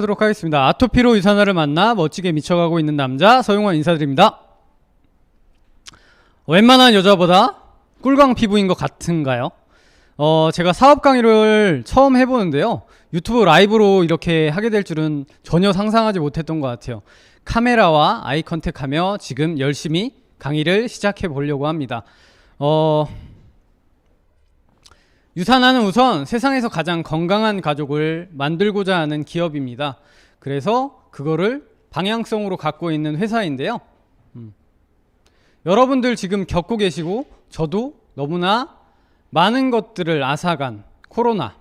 하도록 하겠습니다. 아토피로 유산화를 만나 멋지게 미쳐가고 있는 남자 서용원 인사드립니다. 웬만한 여자보다 꿀광 피부인 것 같은가요? 제가 사업 강의를 처음 해보는데요. 유튜브 라이브로 이렇게 하게 될 줄은 전혀 상상하지 못했던 것 같아요. 카메라와 아이 컨택하며 지금 열심히 강의를 시작해 보려고 합니다. 유산화는 우선 세상에서 가장 건강한 가족을 만들고자 하는 기업입니다. 그래서 그거를 방향성으로 갖고 있는 회사인데요. 여러분들 지금 겪고 계시고 저도 너무나 많은 것들을 앗아간 코로나,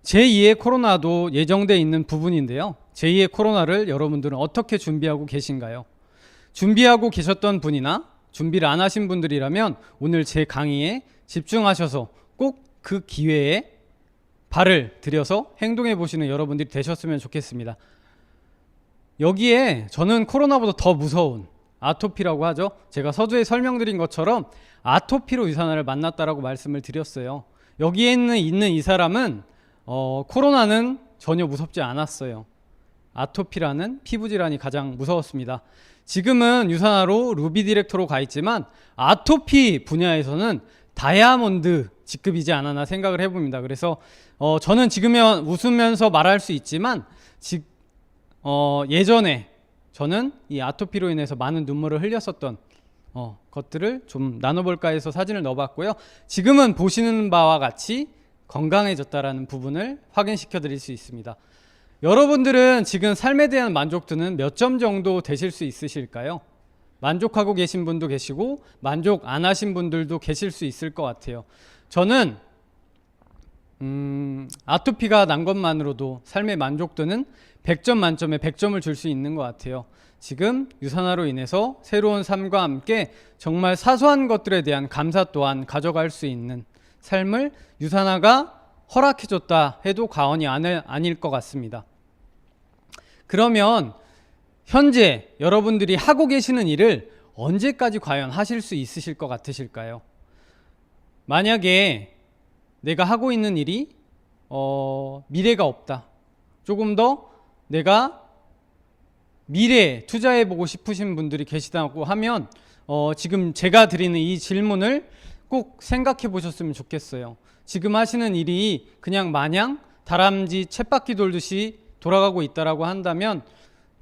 제2의 코로나도 예정되어 있는 부분인데요. 제2의 코로나를 여러분들은 어떻게 준비하고 계신가요? 준비하고 계셨던 분이나 준비를 안 하신 분들이라면 오늘 제 강의에 집중하셔서 꼭 그 기회에 발을 들여서 행동해 보시는 여러분들이 되셨으면 좋겠습니다. 여기에 저는 코로나보다 더 무서운 아토피라고 하죠. 제가 서두에 설명드린 것처럼 아토피로 유산화를 만났다라고 말씀을 드렸어요. 여기에 있는 이 사람은 코로나는 전혀 무섭지 않았어요. 아토피라는 피부질환이 가장 무서웠습니다. 지금은 유산화로 루비 디렉터로 가 있지만 아토피 분야에서는 다이아몬드 직급이지 않았나 생각을 해봅니다. 그래서 저는 지금은 웃으면서 말할 수 있지만 예전에 저는 이 아토피로 인해서 많은 눈물을 흘렸었던 것들을 좀 나눠볼까 해서 사진을 넣어봤고요. 지금은 보시는 바와 같이 건강해졌다라는 부분을 확인시켜 드릴 수 있습니다. 여러분들은 지금 삶에 대한 만족도는 몇 점 정도 되실 수 있으실까요? 만족하고 계신 분도 계시고 만족 안 하신 분들도 계실 수 있을 것 같아요. 저는 아토피가 난 것만으로도 삶의 만족도는 100점 만점에 100점을 줄 수 있는 것 같아요. 지금 유산화로 인해서 새로운 삶과 함께 정말 사소한 것들에 대한 감사 또한 가져갈 수 있는 삶을 유산화가 허락해줬다 해도 과언이 아닐 것 같습니다. 그러면 현재 여러분들이 하고 계시는 일을 언제까지 과연 하실 수 있으실 것 같으실까요? 만약에 내가 하고 있는 일이 미래가 없다. 조금 더 내가 미래에 투자해보고 싶으신 분들이 계시다고 하면 지금 제가 드리는 이 질문을 꼭 생각해 보셨으면 좋겠어요. 지금 하시는 일이 그냥 마냥 다람쥐 쳇바퀴 돌듯이 돌아가고 있다라고 한다면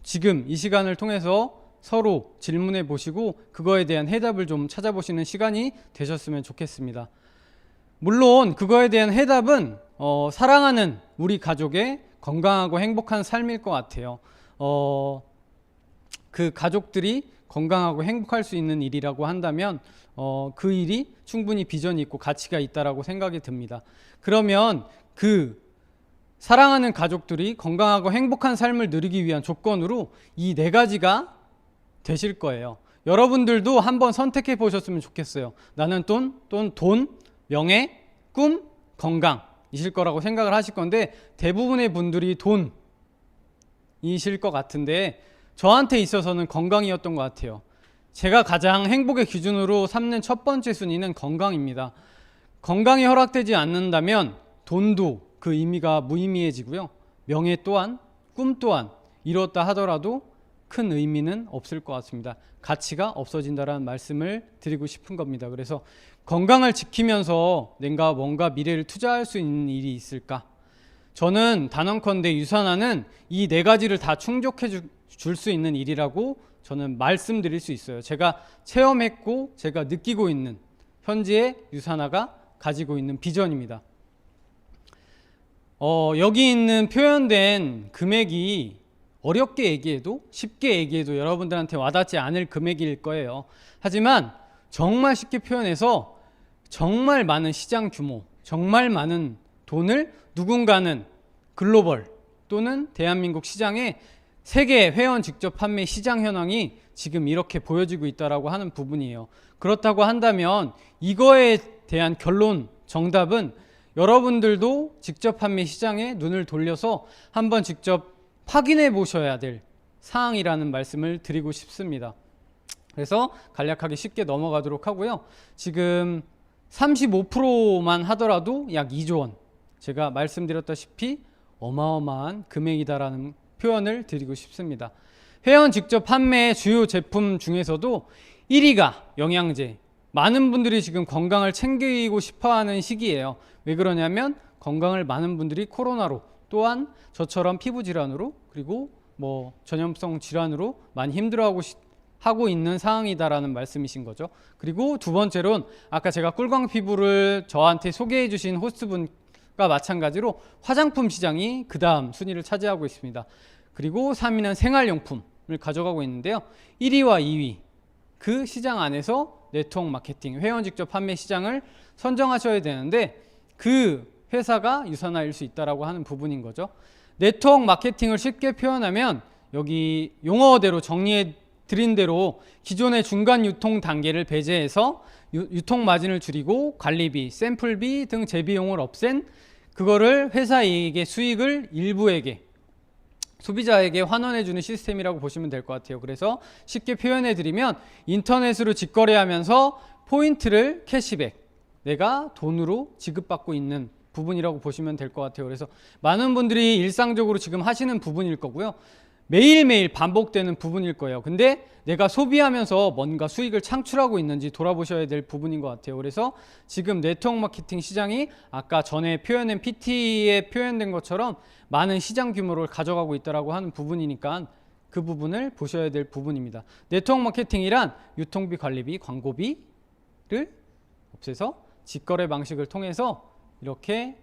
지금 이 시간을 통해서 서로 질문해 보시고 그거에 대한 해답을 좀 찾아보시는 시간이 되셨으면 좋겠습니다. 물론 그거에 대한 해답은 사랑하는 우리 가족의 건강하고 행복한 삶일 것 같아요. 그 가족들이 건강하고 행복할 수 있는 일이라고 한다면 그 일이 충분히 비전이 있고 가치가 있다라고 생각이 듭니다. 그러면 그 사랑하는 가족들이 건강하고 행복한 삶을 누리기 위한 조건으로 이 네 가지가 되실 거예요. 여러분들도 한번 선택해 보셨으면 좋겠어요. 나는 돈, 명예, 꿈, 건강이실 거라고 생각을 하실 건데 대부분의 분들이 돈이실 것 같은데 저한테 있어서는 건강이었던 것 같아요. 제가 가장 행복의 기준으로 삼는 첫 번째 순위는 건강입니다. 건강이 허락되지 않는다면 돈도 그 의미가 무의미해지고요. 명예 또한, 꿈 또한 이뤘다 하더라도 큰 의미는 없을 것 같습니다. 가치가 없어진다라는 말씀을 드리고 싶은 겁니다. 그래서 건강을 지키면서 내가 뭔가 미래를 투자할 수 있는 일이 있을까? 저는 단언컨대 유산화는 이 네 가지를 다 충족해 줄 수 있는 일이라고 저는 말씀드릴 수 있어요. 제가 체험했고 제가 느끼고 있는 현재의 유산화가 가지고 있는 비전입니다. 여기 있는 표현된 금액이 어렵게 얘기해도 쉽게 얘기해도 여러분들한테 와닿지 않을 금액일 거예요. 하지만 정말 쉽게 표현해서 정말 많은 시장 규모, 정말 많은 돈을 누군가는 글로벌 또는 대한민국 시장에 세계 회원 직접 판매 시장 현황이 지금 이렇게 보여지고 있다라고 하는 부분이에요. 그렇다고 한다면 이거에 대한 결론, 정답은 여러분들도 직접 판매 시장에 눈을 돌려서 한번 직접 확인해 보셔야 될 사항이라는 말씀을 드리고 싶습니다. 그래서 간략하게 쉽게 넘어가도록 하고요. 지금 35%만 하더라도 약 2조 원. 제가 말씀드렸다시피 어마어마한 금액이다라는 표현을 드리고 싶습니다. 회원 직접 판매 주요 제품 중에서도 1위가 영양제. 많은 분들이 지금 건강을 챙기고 싶어하는 시기예요. 왜 그러냐면 건강을 많은 분들이 코로나로, 또한 저처럼 피부 질환으로, 그리고 뭐 전염성 질환으로 많이 힘들어하고 있는 상황이다라는 말씀이신 거죠. 그리고 두 번째로는 아까 제가 꿀광 피부를 저한테 소개해 주신 호스트분과 마찬가지로 화장품 시장이 그 다음 순위를 차지하고 있습니다. 그리고 3위는 생활용품을 가져가고 있는데요. 1위와 2위, 그 시장 안에서 네트워크 마케팅, 회원 직접 판매 시장을 선정하셔야 되는데 그 회사가 유사나일 수 있다라고 하는 부분인 거죠. 네트워크 마케팅을 쉽게 표현하면 여기 용어대로 정리해 드린 대로 기존의 중간 유통 단계를 배제해서 유통 마진을 줄이고 관리비, 샘플비 등 재비용을 없앤 그거를 회사에게 수익을 일부에게 소비자에게 환원해주는 시스템이라고 보시면 될 것 같아요. 그래서 쉽게 표현해드리면 인터넷으로 직거래하면서 포인트를 캐시백, 내가 돈으로 지급받고 있는 부분이라고 보시면 될 것 같아요. 그래서 많은 분들이 일상적으로 지금 하시는 부분일 거고요. 매일매일 반복되는 부분일 거예요. 근데 내가 소비하면서 뭔가 수익을 창출하고 있는지 돌아보셔야 될 부분인 것 같아요. 그래서 지금 네트워크 마케팅 시장이 아까 전에 표현된 PT에 표현된 것처럼 많은 시장 규모를 가져가고 있다고 하는 부분이니까 그 부분을 보셔야 될 부분입니다. 네트워크 마케팅이란 유통비, 관리비, 광고비를 없애서 직거래 방식을 통해서 이렇게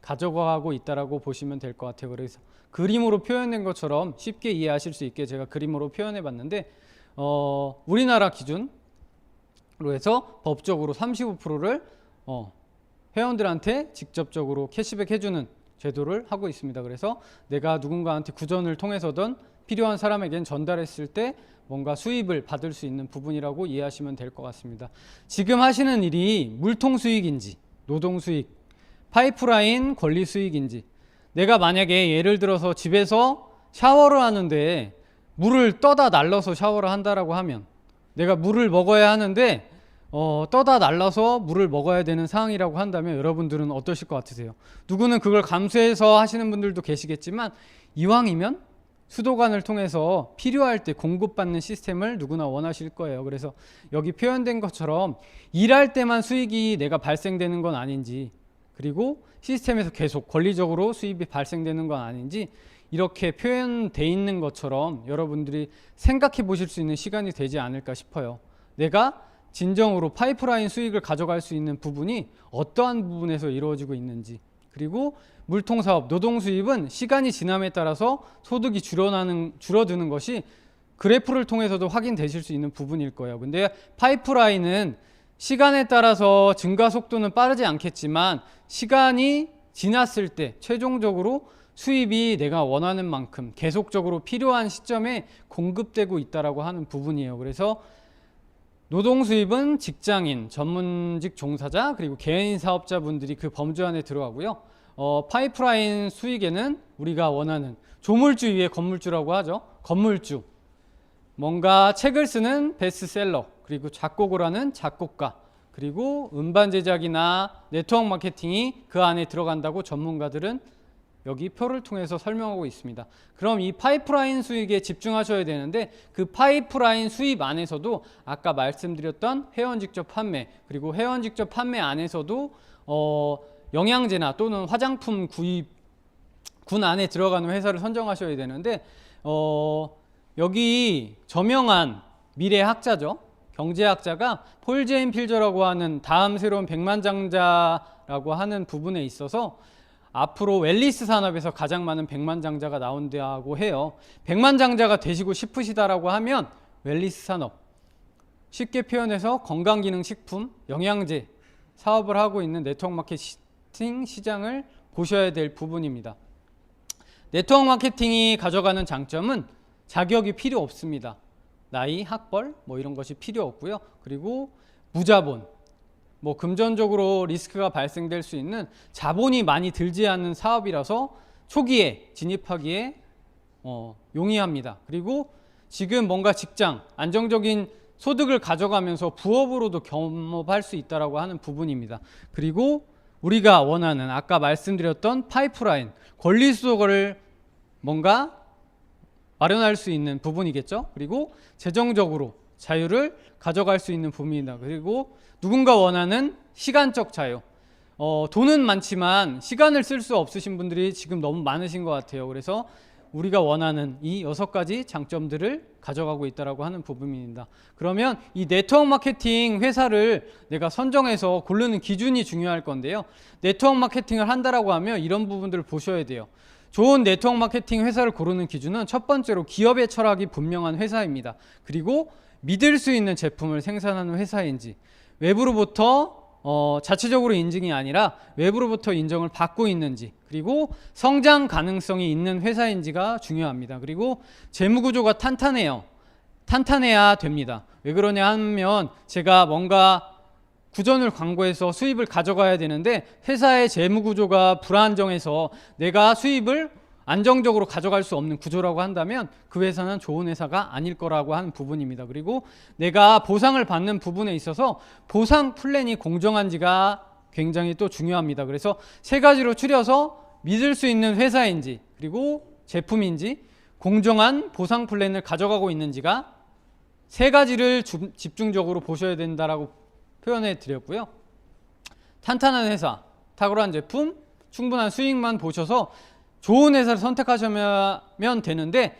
가져가고 있다고 보시면 될 것 같아요. 그래서 그림으로 표현된 것처럼 쉽게 이해하실 수 있게 제가 그림으로 표현해 봤는데 우리나라 기준으로 해서 법적으로 35%를 회원들한테 직접적으로 캐시백 해주는 제도를 하고 있습니다. 그래서 내가 누군가한테 구전을 통해서든 필요한 사람에겐 전달했을 때 뭔가 수입을 받을 수 있는 부분이라고 이해하시면 될 것 같습니다. 지금 하시는 일이 물통 수익인지 노동 수익, 파이프라인 권리 수익인지, 내가 만약에 예를 들어서 집에서 샤워를 하는데 물을 떠다 날라서 샤워를 한다라고 하면 내가 물을 먹어야 하는데 떠다 날라서 물을 먹어야 되는 상황이라고 한다면 여러분들은 어떠실 것 같으세요? 누구는 그걸 감수해서 하시는 분들도 계시겠지만 이왕이면 수도관을 통해서 필요할 때 공급받는 시스템을 누구나 원하실 거예요. 그래서 여기 표현된 것처럼 일할 때만 수익이 내가 발생되는 건 아닌지, 그리고 시스템에서 계속 권리적으로 수입이 발생되는 건 아닌지 이렇게 표현되어 있는 것처럼 여러분들이 생각해 보실 수 있는 시간이 되지 않을까 싶어요. 내가 진정으로 파이프라인 수익을 가져갈 수 있는 부분이 어떠한 부분에서 이루어지고 있는지, 그리고 물통사업, 노동수입은 시간이 지남에 따라서 소득이 줄어드는 것이 그래프를 통해서도 확인되실 수 있는 부분일 거예요. 근데 파이프라인은 시간에 따라서 증가 속도는 빠르지 않겠지만 시간이 지났을 때 최종적으로 수입이 내가 원하는 만큼 계속적으로 필요한 시점에 공급되고 있다고 하는 부분이에요. 그래서 노동 수입은 직장인, 전문직 종사자, 그리고 개인 사업자분들이 그 범주 안에 들어가고요. 파이프라인 수익에는 우리가 원하는 조물주 위에 건물주라고 하죠. 건물주, 뭔가 책을 쓰는 베스트셀러, 그리고 작곡을 하는 작곡가, 그리고 음반 제작이나 네트워크 마케팅이 그 안에 들어간다고 전문가들은 여기 표를 통해서 설명하고 있습니다. 그럼 이 파이프라인 수익에 집중하셔야 되는데 그 파이프라인 수입 안에서도 아까 말씀드렸던 회원 직접 판매, 그리고 회원 직접 판매 안에서도 영양제나 또는 화장품 구입 군 안에 들어가는 회사를 선정하셔야 되는데 여기 저명한 미래학자죠. 경제학자가 폴 제인 필저라고 하는 다음 새로운 백만장자라고 하는 부분에 있어서 앞으로 웰리스 산업에서 가장 많은 백만장자가 나온다고 해요. 백만장자가 되시고 싶으시다라고 하면 웰리스 산업, 쉽게 표현해서 건강기능식품, 영양제 사업을 하고 있는 네트워크 마케팅 시장을 보셔야 될 부분입니다. 네트워크 마케팅이 가져가는 장점은 자격이 필요 없습니다. 나이, 학벌 뭐 이런 것이 필요 없고요. 그리고 무자본, 뭐 금전적으로 리스크가 발생될 수 있는 자본이 많이 들지 않는 사업이라서 초기에 진입하기에 용이합니다. 그리고 지금 뭔가 직장, 안정적인 소득을 가져가면서 부업으로도 겸업할 수 있다고 하는 부분입니다. 그리고 우리가 원하는 아까 말씀드렸던 파이프라인, 권리 수도를 뭔가 마련할 수 있는 부분이겠죠. 그리고 재정적으로 자유를 가져갈 수 있는 부분이다. 그리고 누군가 원하는 시간적 자유. 돈은 많지만 시간을 쓸 수 없으신 분들이 지금 너무 많으신 것 같아요. 그래서 우리가 원하는 이 6가지 장점들을 가져가고 있다라고 하는 부분입니다. 그러면 이 네트워크 마케팅 회사를 내가 선정해서 고르는 기준이 중요할 건데요. 네트워크 마케팅을 한다라고 하면 이런 부분들을 보셔야 돼요. 좋은 네트워크 마케팅 회사를 고르는 기준은 첫 번째로 기업의 철학이 분명한 회사입니다. 그리고 믿을 수 있는 제품을 생산하는 회사인지, 외부로부터 자체적으로 인증이 아니라 외부로부터 인정을 받고 있는지, 그리고 성장 가능성이 있는 회사인지가 중요합니다. 그리고 재무 구조가 탄탄해야 됩니다. 왜 그러냐 하면 제가 뭔가 구전을 광고해서 수입을 가져가야 되는데 회사의 재무 구조가 불안정해서 내가 수입을 안정적으로 가져갈 수 없는 구조라고 한다면 그 회사는 좋은 회사가 아닐 거라고 하는 부분입니다. 그리고 내가 보상을 받는 부분에 있어서 보상 플랜이 공정한지가 굉장히 또 중요합니다. 그래서 3가지로 추려서 믿을 수 있는 회사인지, 그리고 제품인지, 공정한 보상 플랜을 가져가고 있는지가 3가지를 집중적으로 보셔야 된다라고 표현해 드렸고요. 탄탄한 회사, 탁월한 제품, 충분한 수익만 보셔서 좋은 회사를 선택하시면 되는데,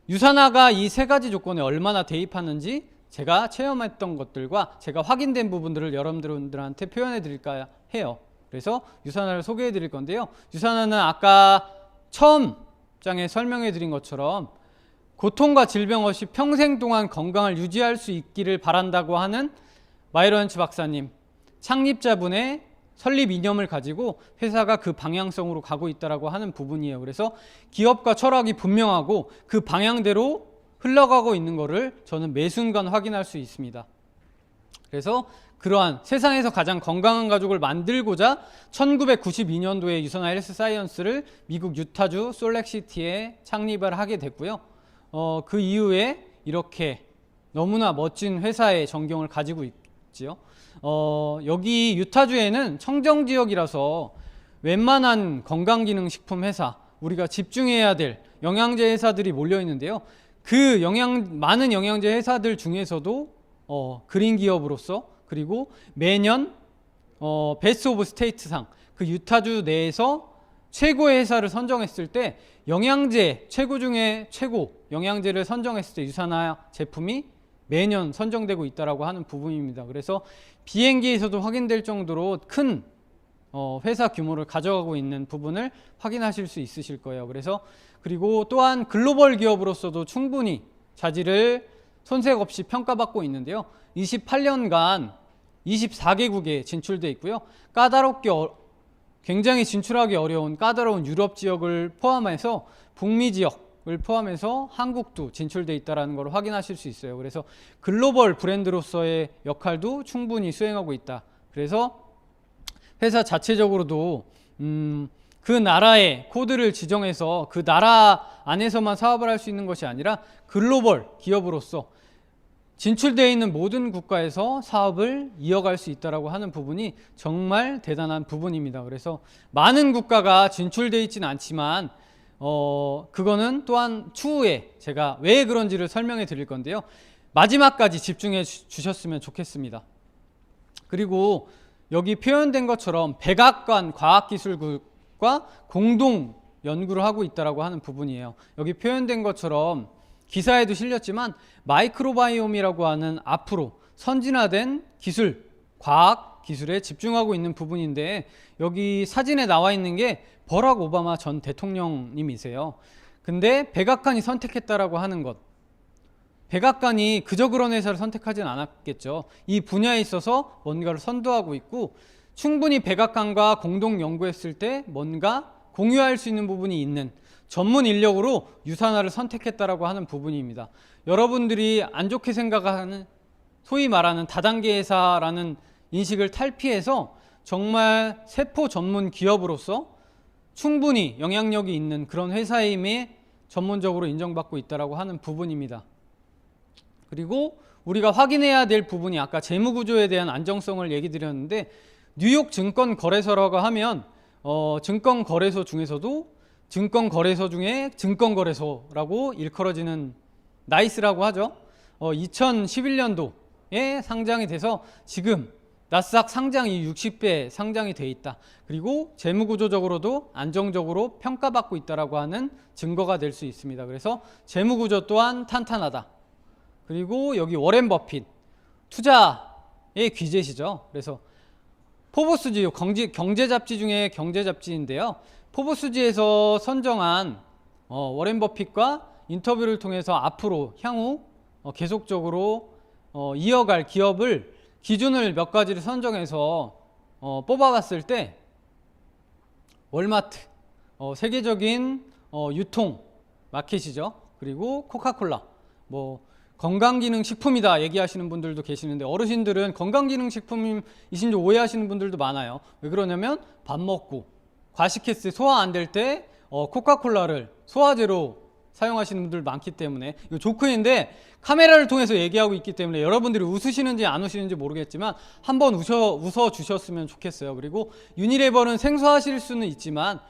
유산화가 이 3가지 조건에 얼마나 대입하는지 제가 체험했던 것들과 제가 확인된 부분들을 여러분들한테 표현해 드릴까 해요. 그래서 유산화를 소개해 드릴 건데요. 유산화는 아까 처음 장에 설명해 드린 것처럼 고통과 질병 없이 평생 동안 건강을 유지할 수 있기를 바란다고 하는 마이런치 박사님, 창립자분의 설립 이념을 가지고 회사가 그 방향성으로 가고 있다라고 하는 부분이에요. 그래서 기업과 철학이 분명하고 그 방향대로 흘러가고 있는 것을 저는 매 순간 확인할 수 있습니다. 그래서 그러한 세상에서 가장 건강한 가족을 만들고자 1992년도에 유산화 헬스 사이언스를 미국 유타주 솔렉시티에 창립을 하게 됐고요. 그 이후에 이렇게 너무나 멋진 회사의 전경을 가지고 있지요. 여기 유타주에는 청정지역이라서 웬만한 건강기능식품 회사, 우리가 집중해야 될 영양제 회사들이 몰려 있는데요. 그 많은 영양제 회사들 중에서도 그린 기업으로서, 그리고 매년 베스트 오브 스테이트상, 그 유타주 내에서 최고의 회사를 선정했을 때 영양제 최고 중에 최고 영양제를 선정했을 때 유산화 제품이 매년 선정되고 있다라고 하는 부분입니다. 그래서 비행기에서도 확인될 정도로 큰 회사 규모를 가져가고 있는 부분을 확인하실 수 있으실 거예요. 그리고 또한 글로벌 기업으로서도 충분히 자질을 손색 없이 평가받고 있는데요. 28년간 24개국에 진출돼 있고요. 까다롭게 굉장히 진출하기 어려운 까다로운 유럽 지역을 포함해서 북미 지역을 포함해서 한국도 진출돼 있다는 걸 확인하실 수 있어요. 그래서 글로벌 브랜드로서의 역할도 충분히 수행하고 있다. 그래서 회사 자체적으로도 그 나라의 코드를 지정해서 그 나라 안에서만 사업을 할 수 있는 것이 아니라 글로벌 기업으로서 진출되어 있는 모든 국가에서 사업을 이어갈 수 있다고 하는 부분이 정말 대단한 부분입니다. 그래서 많은 국가가 진출되어 있지는 않지만 그거는 또한 추후에 제가 왜 그런지를 설명해 드릴 건데요. 마지막까지 집중해 주셨으면 좋겠습니다. 그리고 여기 표현된 것처럼 백악관 과학기술국과 공동 연구를 하고 있다고 하는 부분이에요. 여기 표현된 것처럼 기사에도 실렸지만 마이크로바이옴이라고 하는 앞으로 선진화된 기술, 과학 기술에 집중하고 있는 부분인데, 여기 사진에 나와 있는 게 버락 오바마 전 대통령님이세요. 근데 백악관이 선택했다라고 하는 것, 백악관이 그저 그런 회사를 선택하진 않았겠죠. 이 분야에 있어서 뭔가를 선도하고 있고, 충분히 백악관과 공동 연구했을 때 뭔가 공유할 수 있는 부분이 있는 전문 인력으로 유산화를 선택했다라고 하는 부분입니다. 여러분들이 안 좋게 생각하는 소위 말하는 다단계 회사라는 인식을 탈피해서 정말 세포 전문 기업으로서 충분히 영향력이 있는 그런 회사임에 전문적으로 인정받고 있다라고 하는 부분입니다. 그리고 우리가 확인해야 될 부분이 아까 재무구조에 대한 안정성을 얘기 드렸는데, 뉴욕 증권거래소라고 하면 증권거래소 중에서도 증권거래소 중에 증권거래소라고 일컬어지는 나이스라고 하죠. 2011년도에 상장이 돼서 지금 나스닥 상장이 60배 상장이 돼 있다. 그리고 재무구조적으로도 안정적으로 평가받고 있다라고 하는 증거가 될 수 있습니다. 그래서 재무구조 또한 탄탄하다. 그리고 여기 워렌 버핏 투자의 귀재시죠. 그래서 포브스지 경제 잡지 중에 경제 잡지인데요. 포브스지에서 선정한 워렌 버핏과 인터뷰를 통해서 앞으로 향후 계속적으로 이어갈 기업을 기준을 몇 가지를 선정해서 뽑아봤을 때 월마트, 세계적인 유통 마켓이죠. 그리고 코카콜라, 건강기능식품이다 얘기하시는 분들도 계시는데 어르신들은 건강기능식품이신 줄 오해하시는 분들도 많아요. 왜 그러냐면 밥 먹고 과식했을 때 소화 안 될 때 코카콜라를 소화제로 사용하시는 분들 많기 때문에 이거 조크인데 카메라를 통해서 얘기하고 있기 때문에 여러분들이 웃으시는지 안 웃으시는지 모르겠지만 한번 웃어 주셨으면 좋겠어요. 그리고 유니레버는 생소하실 수는 있지만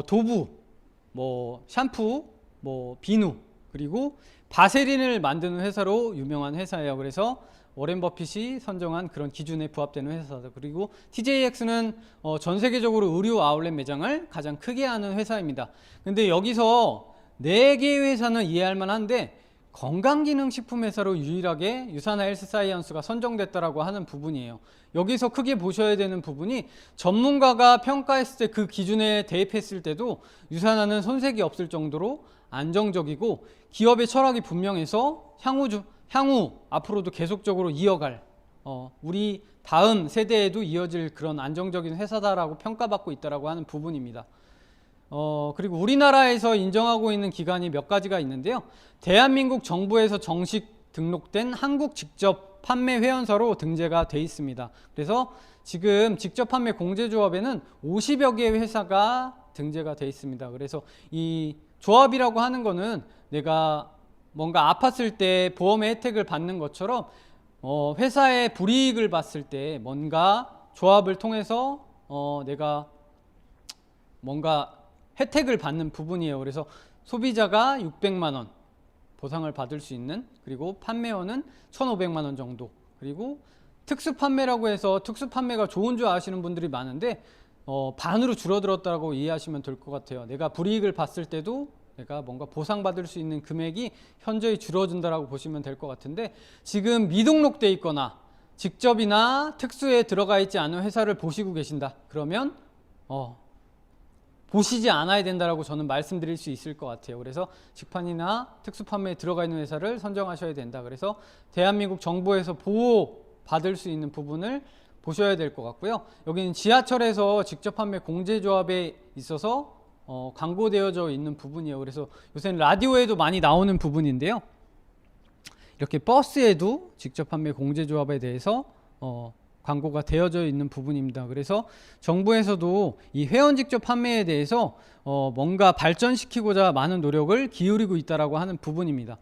도부, 샴푸, 비누 그리고 바세린을 만드는 회사로 유명한 회사예요. 그래서 워렌 버핏이 선정한 그런 기준에 부합되는 회사다. 그리고 TJX는 전 세계적으로 의류 아울렛 매장을 가장 크게 하는 회사입니다. 근데 여기서 4개의 회사는 이해할 만한데 건강기능식품 회사로 유일하게 유산화 헬스사이언스가 선정됐다라고 하는 부분이에요. 여기서 크게 보셔야 되는 부분이 전문가가 평가했을 때 그 기준에 대입했을 때도 유산화는 손색이 없을 정도로 안정적이고 기업의 철학이 분명해서 향후 앞으로도 계속적으로 이어갈 우리 다음 세대에도 이어질 그런 안정적인 회사다라고 평가받고 있다라고 하는 부분입니다. 그리고 우리나라에서 인정하고 있는 기관이 몇 가지가 있는데요. 대한민국 정부에서 정식 등록된 한국 직접 판매 회원사로 등재가 돼 있습니다. 그래서 지금 직접 판매 공제조합에는 50여 개의 회사가 등재가 돼 있습니다. 그래서 이 조합이라고 하는 거는 내가 뭔가 아팠을 때 보험의 혜택을 받는 것처럼 회사의 불이익을 봤을 때 뭔가 조합을 통해서 내가 뭔가 혜택을 받는 부분이에요. 그래서 소비자가 600만 원 보상을 받을 수 있는, 그리고 판매원은 1,500만 원 정도, 그리고 특수 판매라고 해서 특수 판매가 좋은 줄 아시는 분들이 많은데 반으로 줄어들었다고 이해하시면 될 것 같아요. 내가 불이익을 봤을 때도 내가 뭔가 보상받을 수 있는 금액이 현저히 줄어든다라고 보시면 될 것 같은데, 지금 미등록돼 있거나 직접이나 특수에 들어가 있지 않은 회사를 보시고 계신다. 그러면 보시지 않아야 된다라고 저는 말씀드릴 수 있을 것 같아요. 그래서 직판이나 특수 판매에 들어가 있는 회사를 선정하셔야 된다. 그래서 대한민국 정부에서 보호받을 수 있는 부분을 보셔야 될 것 같고요. 여기는 지하철에서 직접 판매 공제조합에 있어서 광고되어져 있는 부분이에요. 그래서 요새는 라디오에도 많이 나오는 부분인데요. 이렇게 버스에도 직접 판매 공제조합에 대해서 광고가 되어져 있는 부분입니다. 그래서 정부에서도 이 회원 직접 판매에 대해서 뭔가 발전시키고자 많은 노력을 기울이고 있다라고 하는 부분입니다.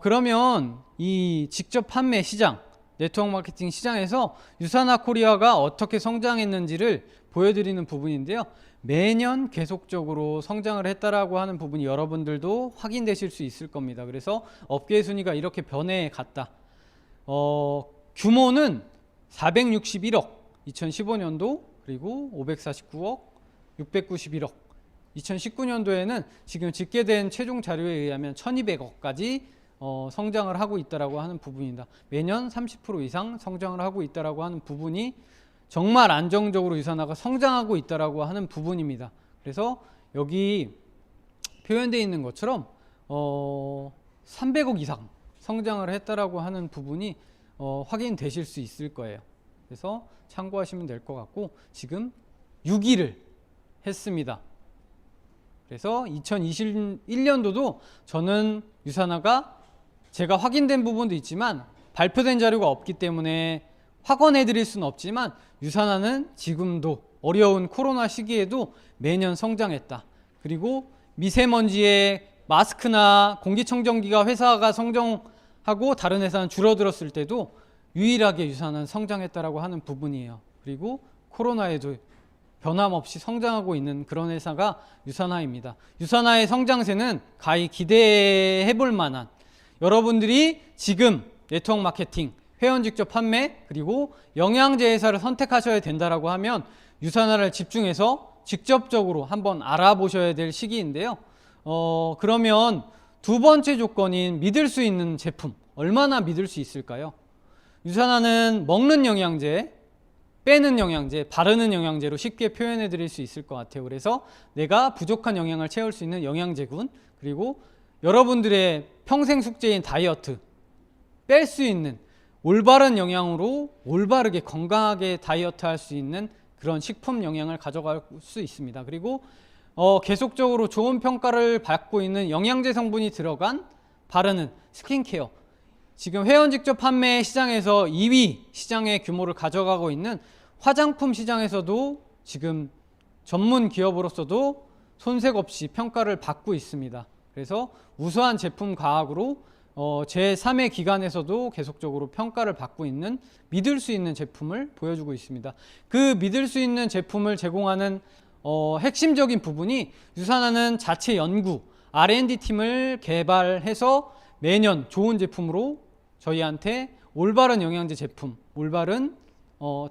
그러면 이 직접 판매 시장, 네트워크 마케팅 시장에서 유산화 코리아가 어떻게 성장했는지를 보여드리는 부분인데요. 매년 계속적으로 성장을 했다라고 하는 부분이 여러분들도 확인되실 수 있을 겁니다. 그래서 업계 순위가 이렇게 변해갔다. 규모는 461억 2015년도, 그리고 549억, 691억 2019년도에는 지금 집계된 최종 자료에 의하면 1200억까지 성장을 하고 있다라고 하는 부분입니다. 매년 30% 이상 성장을 하고 있다라고 하는 부분이 정말 안정적으로 유산화가 성장하고 있다라고 하는 부분입니다. 그래서 여기 표현되어 있는 것처럼 300억 이상 성장을 했다라고 하는 부분이 확인되실 수 있을 거예요. 그래서 참고하시면 될 것 같고, 지금 6위를 했습니다. 그래서 2021년도도 저는 유산화가 제가 확인된 부분도 있지만 발표된 자료가 없기 때문에 확언해 드릴 수는 없지만 유산화는 지금도 어려운 코로나 시기에도 매년 성장했다. 그리고 미세먼지에 마스크나 공기청정기가 회사가 성장하고 다른 회사는 줄어들었을 때도 유일하게 유산화는 성장했다라고 하는 부분이에요. 그리고 코로나에도 변함없이 성장하고 있는 그런 회사가 유산화입니다. 유산화의 성장세는 가히 기대해 볼 만한, 여러분들이 지금 네트워크 마케팅, 회원 직접 판매, 그리고 영양제 회사를 선택하셔야 된다라고 하면 유산화를 집중해서 직접적으로 한번 알아보셔야 될 시기인데요. 그러면 두 번째 조건인 믿을 수 있는 제품, 얼마나 믿을 수 있을까요? 유산화는 먹는 영양제, 빼는 영양제, 바르는 영양제로 쉽게 표현해 드릴 수 있을 것 같아요. 그래서 내가 부족한 영양을 채울 수 있는 영양제군, 그리고 여러분들의 평생 숙제인 다이어트, 뺄 수 있는 올바른 영양으로 올바르게 건강하게 다이어트 할 수 있는 그런 식품 영양을 가져갈 수 있습니다. 그리고 계속적으로 좋은 평가를 받고 있는 영양제 성분이 들어간 바르는 스킨케어, 지금 회원 직접 판매 시장에서 2위 시장의 규모를 가져가고 있는 화장품 시장에서도 지금 전문 기업으로서도 손색 없이 평가를 받고 있습니다. 그래서 우수한 제품 과학으로 제3의 기관에서도 계속적으로 평가를 받고 있는 믿을 수 있는 제품을 보여주고 있습니다. 그 믿을 수 있는 제품을 제공하는 핵심적인 부분이 유산화는 자체 연구, R&D 팀을 개발해서 매년 좋은 제품으로 저희한테 올바른 영양제 제품, 올바른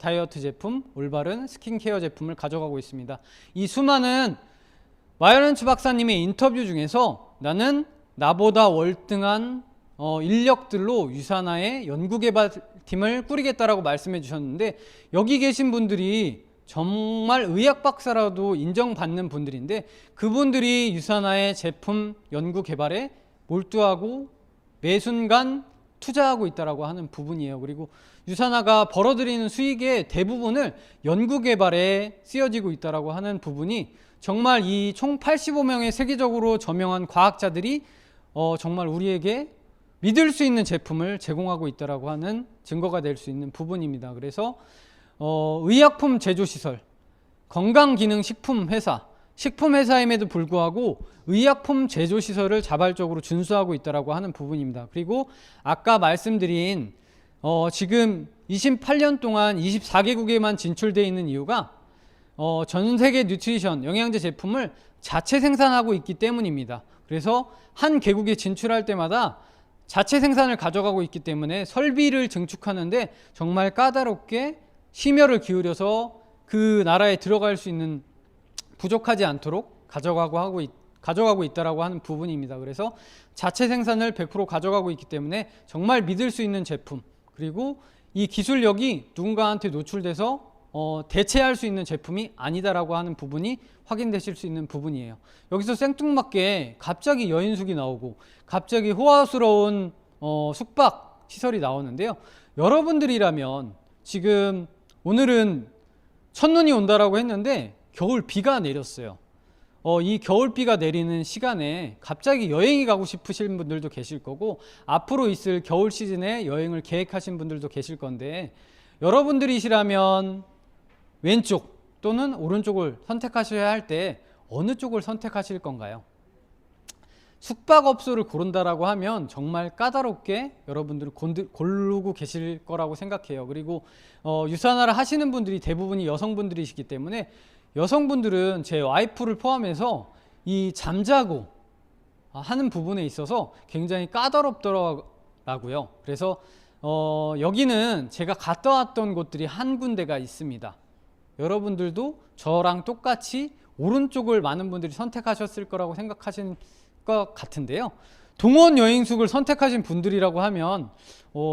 다이어트 제품, 올바른 스킨케어 제품을 가져가고 있습니다. 이 수많은 마이어런츠 박사님의 인터뷰 중에서 나는 나보다 월등한 인력들로 유산화의 연구개발팀을 꾸리겠다라고 말씀해 주셨는데, 여기 계신 분들이 정말 의학 박사라도 인정받는 분들인데 그분들이 유산화의 제품 연구 개발에 몰두하고 매 순간 투자하고 있다라고 하는 부분이에요. 그리고 유산화가 벌어들이는 수익의 대부분을 연구 개발에 쓰여지고 있다라고 하는 부분이 정말 이 총 85명의 세계적으로 저명한 과학자들이 정말 우리에게 믿을 수 있는 제품을 제공하고 있다라고 하는 증거가 될 수 있는 부분입니다. 그래서 의약품 제조시설, 건강기능식품회사, 식품회사임에도 불구하고 의약품 제조시설을 자발적으로 준수하고 있다라고 하는 부분입니다. 그리고 아까 말씀드린 지금 28년 동안 24개국에만 진출되어 있는 이유가 전 세계 뉴트리션, 영양제 제품을 자체 생산하고 있기 때문입니다. 그래서 한 개국에 진출할 때마다 자체 생산을 가져가고 있기 때문에 설비를 증축하는데 정말 까다롭게 심혈을 기울여서 그 나라에 들어갈 수 있는, 부족하지 않도록 가져가고 있다라고 하는 부분입니다. 그래서 자체 생산을 100% 가져가고 있기 때문에 정말 믿을 수 있는 제품, 그리고 이 기술력이 누군가한테 노출돼서 대체할 수 있는 제품이 아니다라고 하는 부분이 확인되실 수 있는 부분이에요. 여기서 생뚱맞게 갑자기 여인숙이 나오고 갑자기 호화스러운 숙박 시설이 나오는데요. 여러분들이라면 지금 오늘은 첫눈이 온다라고 했는데 겨울 비가 내렸어요. 이 겨울비가 내리는 시간에 갑자기 여행이 가고 싶으신 분들도 계실 거고, 앞으로 있을 겨울 시즌에 여행을 계획하신 분들도 계실 건데, 여러분들이시라면 왼쪽 또는 오른쪽을 선택하셔야 할 때 어느 쪽을 선택하실 건가요? 숙박업소를 고른다라고 하면 정말 까다롭게 여러분들은 고르고 계실 거라고 생각해요. 그리고 유산화를 하시는 분들이 대부분이 여성분들이시기 때문에 여성분들은 제 와이프를 포함해서 이 잠자고 하는 부분에 있어서 굉장히 까다롭더라고요. 그래서 여기는 제가 갔다 왔던 곳들이 한 군데가 있습니다. 여러분들도 저랑 똑같이 오른쪽을 많은 분들이 선택하셨을 거라고 생각하시는 것 같은데요. 동원 여행숙을 선택하신 분들이라고 하면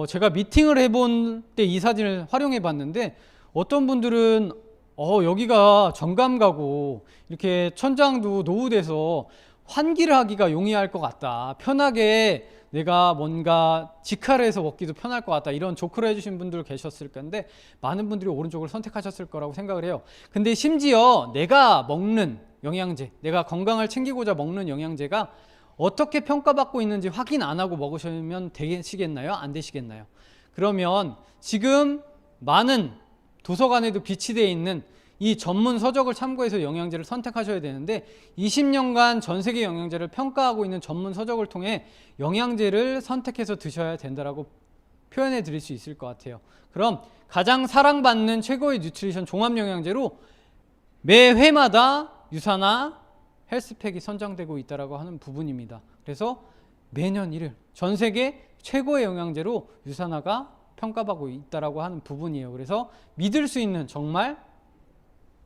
제가 미팅을 해본 때 이 사진을 활용해 봤는데, 어떤 분들은 여기가 정감가고 이렇게 천장도 노후돼서 환기를 하기가 용이할 것 같다, 편하게 내가 뭔가 직할해서 먹기도 편할 것 같다, 이런 조크를 해주신 분들 계셨을 건데 많은 분들이 오른쪽을 선택하셨을 거라고 생각을 해요. 근데 심지어 내가 먹는 영양제, 내가 건강을 챙기고자 먹는 영양제가 어떻게 평가받고 있는지 확인 안 하고 먹으시면 되시겠나요? 안 되시겠나요? 그러면 지금 많은 도서관에도 비치되어 있는 이 전문 서적을 참고해서 영양제를 선택하셔야 되는데, 20년간 전 세계 영양제를 평가하고 있는 전문 서적을 통해 영양제를 선택해서 드셔야 된다라고 표현해 드릴 수 있을 것 같아요. 그럼 가장 사랑받는 최고의 뉴트리션 종합 영양제로 매 회마다 유산화 헬스팩이 선정되고 있다라고 하는 부분입니다. 그래서 매년 1일 전 세계 최고의 영양제로 유산화가 평가받고 있다라고 하는 부분이에요. 그래서 믿을 수 있는 정말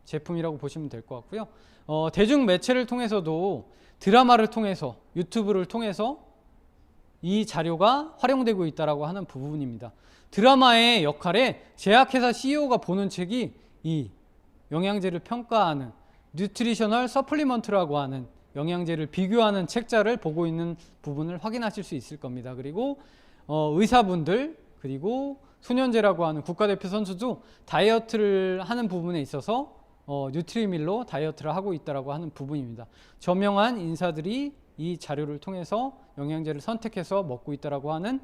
제품이라고 보시면 될 것 같고요. 대중 매체를 통해서도 드라마를 통해서 유튜브를 통해서 이 자료가 활용되고 있다라고 하는 부분입니다. 드라마의 역할에 제약회사 CEO가 보는 책이 이 영양제를 평가하는 뉴트리셔널 서플리먼트라고 하는 영양제를 비교하는 책자를 보고 있는 부분을 확인하실 수 있을 겁니다. 그리고 의사분들 그리고 손현재라고 하는 국가대표 선수도 다이어트를 하는 부분에 있어서 뉴트리밀로 다이어트를 하고 있다라고 하는 부분입니다. 저명한 인사들이 이 자료를 통해서 영양제를 선택해서 먹고 있다라고 하는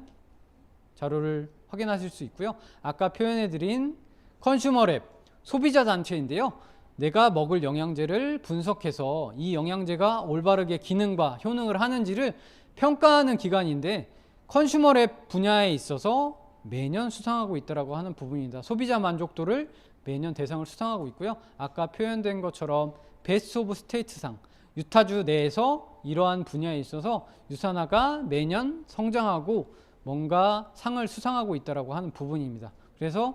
자료를 확인하실 수 있고요. 아까 표현해드린 컨슈머랩 소비자 단체인데요. 내가 먹을 영양제를 분석해서 이 영양제가 올바르게 기능과 효능을 하는지를 평가하는 기관인데 컨슈머랩 분야에 있어서 매년 수상하고 있다라고 하는 부분입니다. 소비자 만족도를 매년 대상을 수상하고 있고요. 아까 표현된 것처럼 베스트 오브 스테이트상 유타주 내에서 이러한 분야에 있어서 유산화가 매년 성장하고 뭔가 상을 수상하고 있다라고 하는 부분입니다. 그래서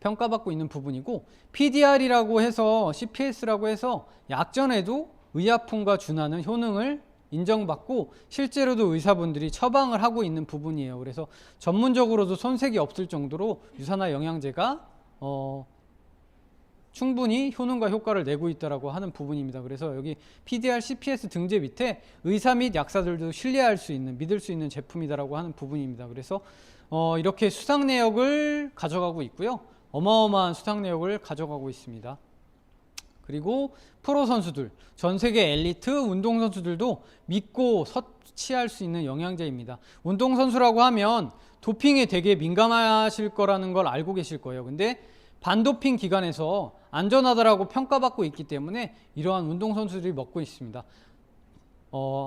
평가받고 있는 부분이고 PDR이라고 해서 CPS라고 해서 약전에도 의약품과 준하는 효능을 인정받고 실제로도 의사분들이 처방을 하고 있는 부분이에요. 그래서 전문적으로도 손색이 없을 정도로 유산화 영양제가 충분히 효능과 효과를 내고 있다라고 하는 부분입니다. 그래서 여기 PDR, CPS 등재 밑에 의사 및 약사들도 신뢰할 수 있는 믿을 수 있는 제품이다라고 하는 부분입니다. 그래서 이렇게 수상 내역을 가져가고 있고요. 어마어마한 수상 내역을 가져가고 있습니다. 그리고 프로 선수들, 전 세계 엘리트 운동 선수들도 믿고 섭취할 수 있는 영양제입니다. 운동 선수라고 하면 도핑에 되게 민감하실 거라는 걸 알고 계실 거예요. 근데 반도핑 기관에서 안전하다라고 평가받고 있기 때문에 이러한 운동 선수들이 먹고 있습니다.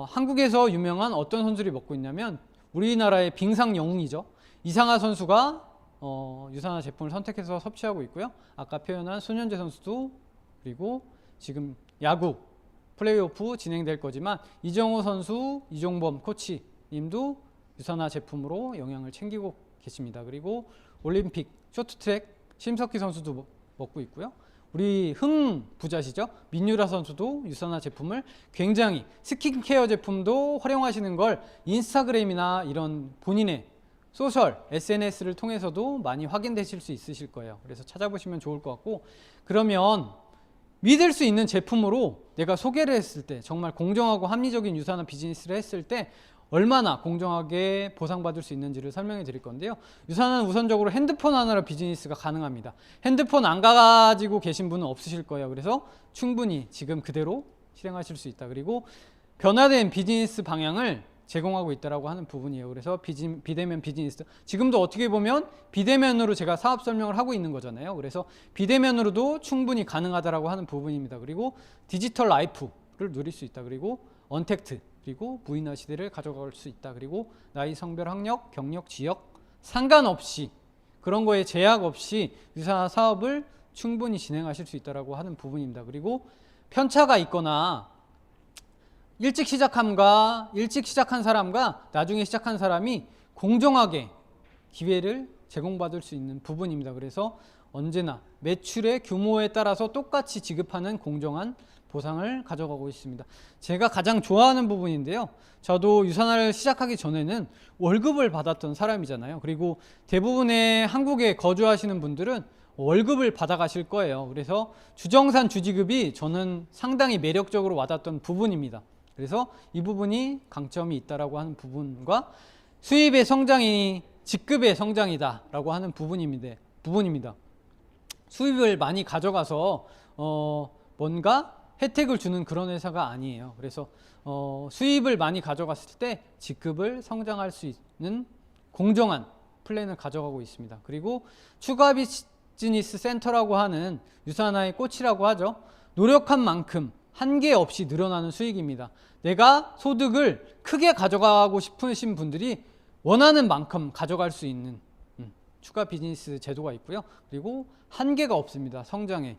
한국에서 유명한 어떤 선수들이 먹고 있냐면 우리나라의 빙상 영웅이죠. 이상하 선수가 유산화 제품을 선택해서 섭취하고 있고요. 아까 표현한 손현재 선수도 그리고 지금 야구 플레이오프 진행될 거지만 이정호 선수, 이종범 코치님도 유산화 제품으로 영양을 챙기고 계십니다. 그리고 올림픽 쇼트트랙 심석희 선수도 먹고 있고요. 우리 흥 부자시죠? 민유라 선수도 유산화 제품을 굉장히 스킨케어 제품도 활용하시는 걸 인스타그램이나 이런 본인의 소셜 SNS를 통해서도 많이 확인되실 수 있으실 거예요. 그래서 찾아보시면 좋을 것 같고 그러면 믿을 수 있는 제품으로 내가 소개를 했을 때 정말 공정하고 합리적인 유산화 비즈니스를 했을 때 얼마나 공정하게 보상받을 수 있는지를 설명해 드릴 건데요. 유산화는 우선적으로 핸드폰 하나로 비즈니스가 가능합니다. 핸드폰 안 가지고 계신 분은 없으실 거예요. 그래서 충분히 지금 그대로 실행하실 수 있다. 그리고 변화된 비즈니스 방향을 제공하고 있다고 하는 부분이에요. 그래서 비대면 비즈니스 지금도 어떻게 보면 비대면으로 제가 사업 설명을 하고 있는 거잖아요. 그래서 비대면으로도 충분히 가능하다고 하는 부분입니다. 그리고 디지털 라이프를 누릴 수 있다. 그리고 언택트 그리고 무인화 시대를 가져갈 수 있다. 그리고 나이, 성별, 학력, 경력, 지역 상관없이 그런 거에 제약 없이 유산화 사업을 충분히 진행하실 수 있다고 하는 부분입니다. 그리고 편차가 있거나 일찍 시작한 사람과 나중에 시작한 사람이 공정하게 기회를 제공받을 수 있는 부분입니다. 그래서 언제나 매출의 규모에 따라서 똑같이 지급하는 공정한 보상을 가져가고 있습니다. 제가 가장 좋아하는 부분인데요. 저도 유산화를 시작하기 전에는 월급을 받았던 사람이잖아요. 그리고 대부분의 한국에 거주하시는 분들은 월급을 받아가실 거예요. 그래서 주정산 주지급이 저는 상당히 매력적으로 와닿았던 부분입니다. 그래서 이 부분이 강점이 있다라고 하는 부분과 수입의 성장이 직급의 성장이다라고 하는 부분입니다. 수입을 많이 가져가서 뭔가 혜택을 주는 그런 회사가 아니에요. 그래서 수입을 많이 가져갔을 때 직급을 성장할 수 있는 공정한 플랜을 가져가고 있습니다. 그리고 추가 비즈니스 센터라고 하는 유산화의 꽃이라고 하죠. 노력한 만큼 한계 없이 늘어나는 수익입니다. 내가 소득을 크게 가져가고 싶으신 분들이 원하는 만큼 가져갈 수 있는 추가 비즈니스 제도가 있고요. 그리고 한계가 없습니다. 성장에.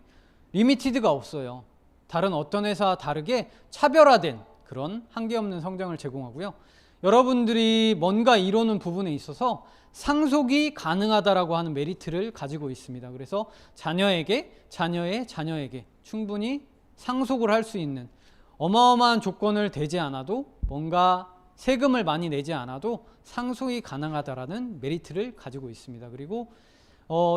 리미티드가 없어요. 다른 어떤 회사와 다르게 차별화된 그런 한계 없는 성장을 제공하고요. 여러분들이 뭔가 이루는 부분에 있어서 상속이 가능하다라고 하는 메리트를 가지고 있습니다. 그래서 자녀에게, 자녀의 자녀에게 충분히 상속을 할 수 있는 어마어마한 조건을 대지 않아도, 뭔가 세금을 많이 내지 않아도 상속이 가능하다라는 메리트를 가지고 있습니다. 그리고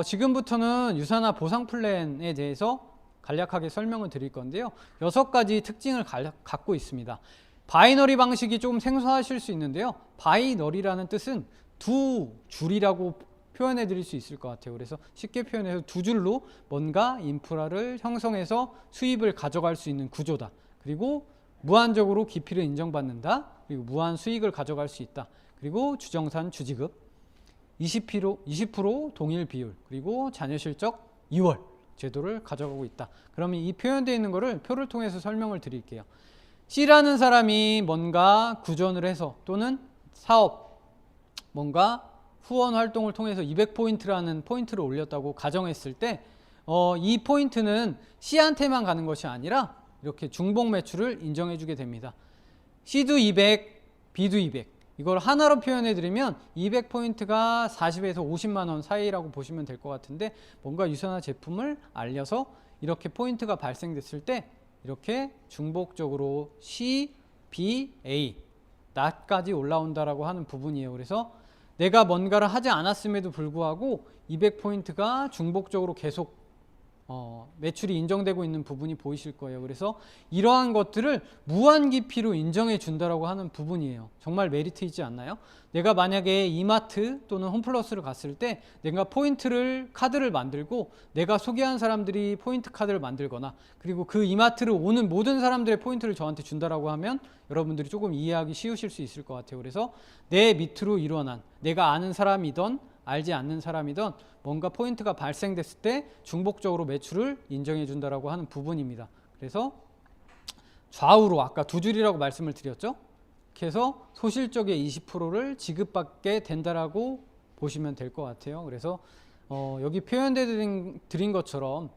지금부터는 유산화 보상 플랜에 대해서 간략하게 설명을 드릴 건데요. 6가지 특징을 갖고 있습니다. 바이너리 방식이 조금 생소하실 수 있는데요. 바이너리라는 뜻은 두 줄이라고 표현해 드릴 수 있을 것 같아요. 그래서 쉽게 표현해서 두 줄로 뭔가 인프라를 형성해서 수입을 가져갈 수 있는 구조다. 그리고 무한적으로 기피를 인정받는다. 그리고 무한 수익을 가져갈 수 있다. 그리고 주정산 주지급 20% 동일 비율, 그리고 자녀 실적 2월 제도를 가져가고 있다. 그러면 이 표현되어 있는 거를 표를 통해서 설명을 드릴게요. C라는 사람이 뭔가 구전을 해서 또는 사업, 뭔가 후원 활동을 통해서 200포인트라는 포인트를 올렸다고 가정했을 때 이 포인트는 C한테만 가는 것이 아니라 이렇게 중복 매출을 인정해 주게 됩니다. C도 200, B도 200. 이걸 하나로 표현해 드리면 200포인트가 40에서 50만 원 사이라고 보시면 될 것 같은데, 뭔가 유산화 제품을 알려서 이렇게 포인트가 발생됐을 때 이렇게 중복적으로 C, B, A 나까지 올라온다라고 하는 부분이에요. 그래서 내가 뭔가를 하지 않았음에도 불구하고 200포인트가 중복적으로 계속 매출이 인정되고 있는 부분이 보이실 거예요. 그래서 이러한 것들을 무한 기피로 인정해 준다라고 하는 부분이에요. 정말 메리트 있지 않나요? 내가 만약에 이마트 또는 홈플러스를 갔을 때 내가 카드를 만들고 내가 소개한 사람들이 포인트 카드를 만들거나, 그리고 그 이마트를 오는 모든 사람들의 포인트를 저한테 준다라고 하면 여러분들이 조금 이해하기 쉬우실 수 있을 것 같아요. 그래서 내 밑으로 일어난, 내가 아는 사람이든 알지 않는 사람이든 뭔가 포인트가 발생됐을 때 중복적으로 매출을 인정해 준다라고 하는 부분입니다. 그래서 좌우로 아까 두 줄이라고 말씀을 드렸죠. 그래서 소실적의 20%를 지급받게 된다라고 보시면 될 것 같아요. 그래서 여기 표현해 드린 것처럼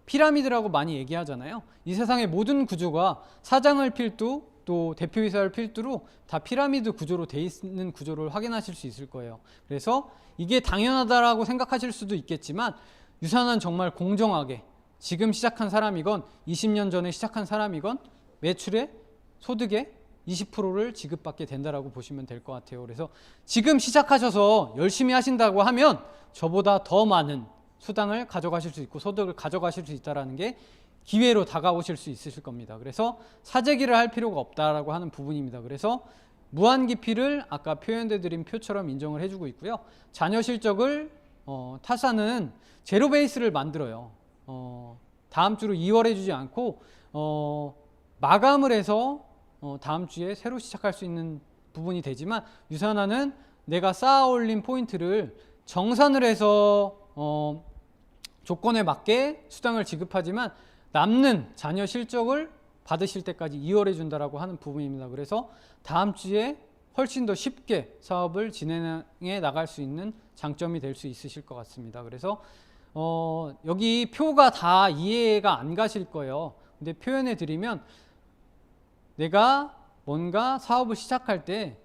피라미드라고 많이 얘기하잖아요. 이 세상의 모든 구조가 사장을 필두 또 대표이사를 필두로 다 피라미드 구조로 돼 있는 구조를 확인하실 수 있을 거예요. 그래서 이게 당연하다라고 생각하실 수도 있겠지만, 유산은 정말 공정하게 지금 시작한 사람이건 20년 전에 시작한 사람이건 매출의 소득의 20%를 지급받게 된다라고 보시면 될 것 같아요. 그래서 지금 시작하셔서 열심히 하신다고 하면 저보다 더 많은 수당을 가져가실 수 있고 소득을 가져가실 수 있다는 게 기회로 다가오실 수 있으실 겁니다. 그래서 사재기를 할 필요가 없다라고 하는 부분입니다. 그래서 무한기피를 아까 표현해 드린 표처럼 인정을 해주고 있고요. 자녀 실적을 타사는 제로 베이스를 만들어요. 다음 주로 2월 해주지 않고 마감을 해서 다음 주에 새로 시작할 수 있는 부분이 되지만, 유산화는 내가 쌓아 올린 포인트를 정산을 해서 조건에 맞게 수당을 지급하지만 남는 자녀 실적을 받으실 때까지 2월해 준다라고 하는 부분입니다. 그래서 다음 주에 훨씬 더 쉽게 사업을 진행해 나갈 수 있는 장점이 될 수 있으실 것 같습니다. 그래서 여기 표가 다 이해가 안 가실 거예요. 근데 표현해 드리면, 내가 뭔가 사업을 시작할 때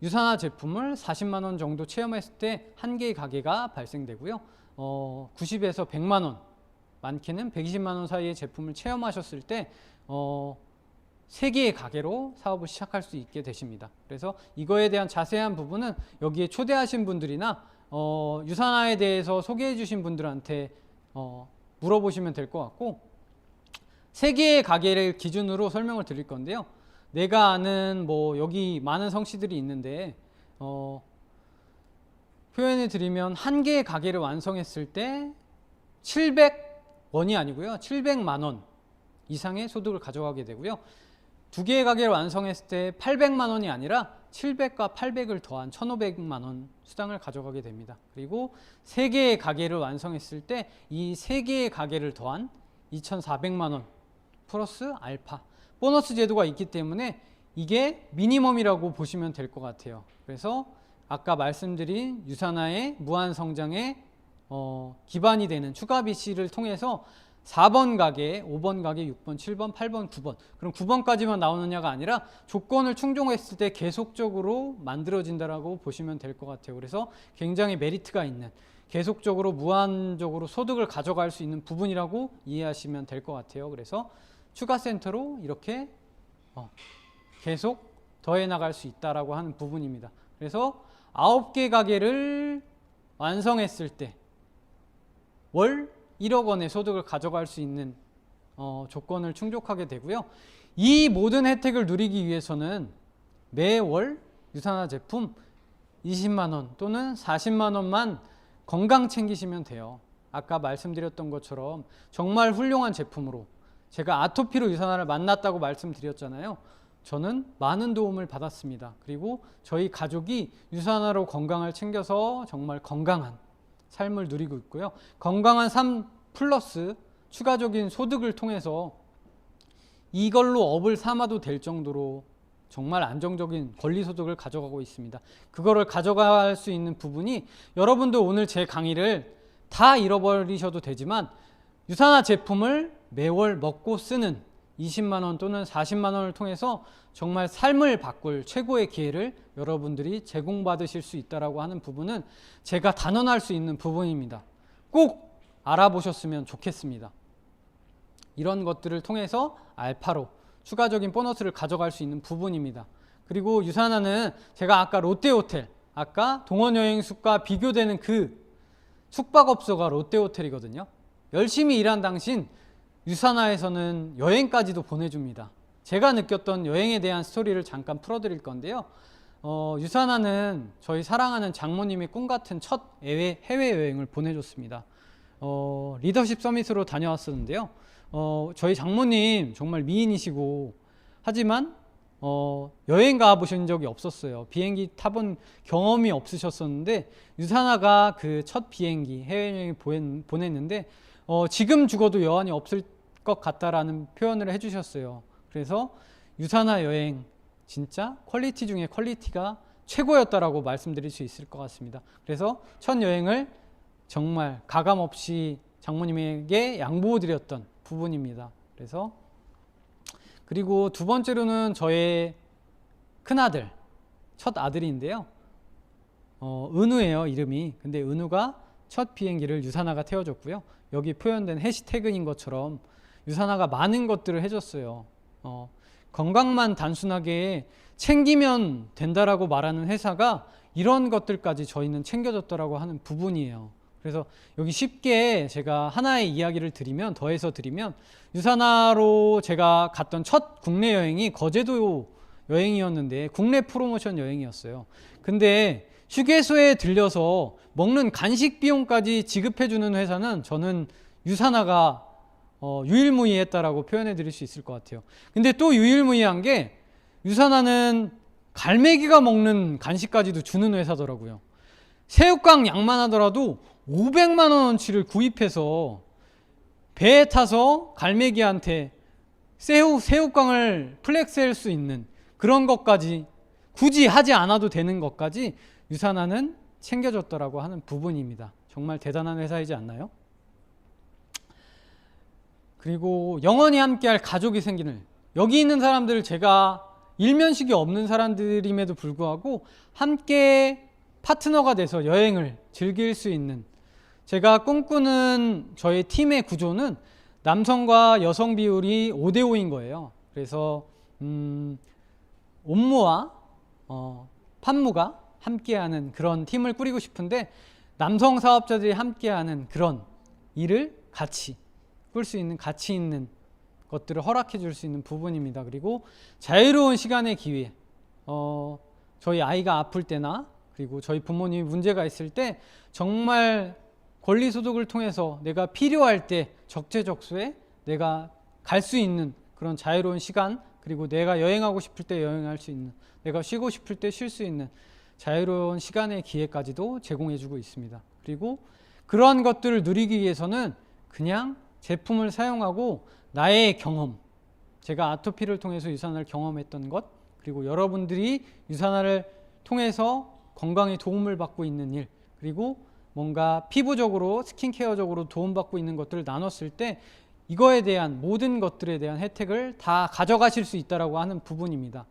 유산화 제품을 40만 원 정도 체험했을 때 한 개의 가게가 발생되고요. 90에서 100만 원, 많게는 120만 원 사이의 제품을 체험하셨을 때 3개의 가게로 사업을 시작할 수 있게 되십니다. 그래서 이거에 대한 자세한 부분은 여기에 초대하신 분들이나 유산화에 대해서 소개해 주신 분들한테 물어보시면 될 것 같고, 3개의 가게를 기준으로 설명을 드릴 건데요. 내가 아는 여기 많은 성씨들이 있는데 표현해 드리면 한 개의 가게를 완성했을 때 700원이 아니고요, 700만 원 이상의 소득을 가져가게 되고요. 2개의 가게를 완성했을 때 800만 원이 아니라 700과 800을 더한 1500만 원 수당을 가져가게 됩니다. 그리고 3개의 가게를 완성했을 때 이 3개의 가게를 더한 2400만 원 플러스 알파 보너스 제도가 있기 때문에 이게 미니멈이라고 보시면 될 것 같아요. 그래서 아까 말씀드린 유산화의 무한 성장의 기반이 되는 추가 BC를 통해서 4번 가게, 5번 가게, 6번, 7번, 8번, 9번. 그럼 9번까지만 나오느냐가 아니라 조건을 충족했을 때 계속적으로 만들어진다라고 보시면 될 것 같아요. 그래서 굉장히 메리트가 있는, 계속적으로 무한적으로 소득을 가져갈 수 있는 부분이라고 이해하시면 될 것 같아요. 그래서 추가 센터로 이렇게 계속 더해 나갈 수 있다라고 하는 부분입니다. 그래서 9개 가게를 완성했을 때 월 1억 원의 소득을 가져갈 수 있는 조건을 충족하게 되고요. 이 모든 혜택을 누리기 위해서는 매월 유산화 제품 20만 원 또는 40만 원만 건강 챙기시면 돼요. 아까 말씀드렸던 것처럼 정말 훌륭한 제품으로, 제가 아토피로 유산화를 만났다고 말씀드렸잖아요. 저는 많은 도움을 받았습니다. 그리고 저희 가족이 유산화로 건강을 챙겨서 정말 건강한 삶을 누리고 있고요. 건강한 삶 플러스 추가적인 소득을 통해서 이걸로 업을 삼아도 될 정도로 정말 안정적인 권리소득을 가져가고 있습니다. 그거를 가져갈 수 있는 부분이, 여러분도 오늘 제 강의를 다 잃어버리셔도 되지만 유산화 제품을 매월 먹고 쓰는 20만 원 또는 40만 원을 통해서 정말 삶을 바꿀 최고의 기회를 여러분들이 제공받으실 수 있다고 하는 부분은 제가 단언할 수 있는 부분입니다. 꼭 알아보셨으면 좋겠습니다. 이런 것들을 통해서 알파로 추가적인 보너스를 가져갈 수 있는 부분입니다. 그리고 유산화는 제가 아까 롯데호텔, 아까 동원여행숙과 비교되는 그 숙박업소가 롯데호텔이거든요. 열심히 일한 당신 유산화에서는 여행까지도 보내줍니다. 제가 느꼈던 여행에 대한 스토리를 잠깐 풀어드릴 건데요. 유산화는 저희 사랑하는 장모님의 꿈같은 첫 해외여행을 보내줬습니다. 리더십 서밋으로 다녀왔었는데요. 저희 장모님 정말 미인이시고, 하지만 여행 가보신 적이 없었어요. 비행기 타본 경험이 없으셨었는데 유산화가 그 첫 비행기 해외여행 보냈는데 지금 죽어도 여한이 없을 것 같다라는 표현을 해주셨어요. 그래서 유산화 여행 진짜 퀄리티 중에 퀄리티가 최고였다라고 말씀드릴 수 있을 것 같습니다. 그래서 첫 여행을 정말 가감없이 장모님에게 양보드렸던 부분입니다. 그래서 그리고 두 번째로는 저의 큰아들, 첫 아들인데요. 은우예요, 이름이. 근데 은우가 첫 비행기를 유산화가 태워줬고요. 여기 표현된 해시태그인 것처럼 유산화가 많은 것들을 해줬어요. 건강만 단순하게 챙기면 된다라고 말하는 회사가 이런 것들까지 저희는 챙겨줬다라고 하는 부분이에요. 그래서 여기 쉽게 제가 하나의 이야기를 더해서 드리면, 유산화로 제가 갔던 첫 국내 여행이 거제도 여행이었는데 국내 프로모션 여행이었어요. 근데 휴게소에 들려서 먹는 간식 비용까지 지급해주는 회사는 저는 유산화가 유일무이했다라고 표현해 드릴 수 있을 것 같아요. 근데 또 유일무이한 게, 유산화는 갈매기가 먹는 간식까지도 주는 회사더라고요. 새우깡 양만 하더라도 500만 원어치를 구입해서 배에 타서 갈매기한테 새우깡을 플렉스할 수 있는 그런 것까지, 굳이 하지 않아도 되는 것까지 유산화는 챙겨줬더라고 하는 부분입니다. 정말 대단한 회사이지 않나요? 그리고 영원히 함께할 가족이 생기는, 여기 있는 사람들 제가 일면식이 없는 사람들임에도 불구하고 함께 파트너가 돼서 여행을 즐길 수 있는, 제가 꿈꾸는 저의 팀의 구조는 남성과 여성 비율이 5대5인 거예요. 그래서 옴무와 판무가 함께하는 그런 팀을 꾸리고 싶은데, 남성 사업자들이 함께하는 그런 일을 같이 꿀 수 있는, 가치 있는 것들을 허락해 줄 수 있는 부분입니다. 그리고 자유로운 시간의 기회, 저희 아이가 아플 때나 그리고 저희 부모님이 문제가 있을 때 정말 권리소득을 통해서 내가 필요할 때 적재적소에 내가 갈 수 있는 그런 자유로운 시간, 그리고 내가 여행하고 싶을 때 여행할 수 있는, 내가 쉬고 싶을 때 쉴 수 있는 자유로운 시간의 기회까지도 제공해 주고 있습니다. 그리고 그러한 것들을 누리기 위해서는 그냥 제품을 사용하고 나의 경험, 제가 아토피를 통해서 유산화를 경험했던 것, 그리고 여러분들이 유산화를 통해서 건강에 도움을 받고 있는 일, 그리고 뭔가 피부적으로 스킨케어적으로 도움받고 있는 것들을 나눴을 때 이거에 대한 모든 것들에 대한 혜택을 다 가져가실 수 있다라고 하는 부분입니다.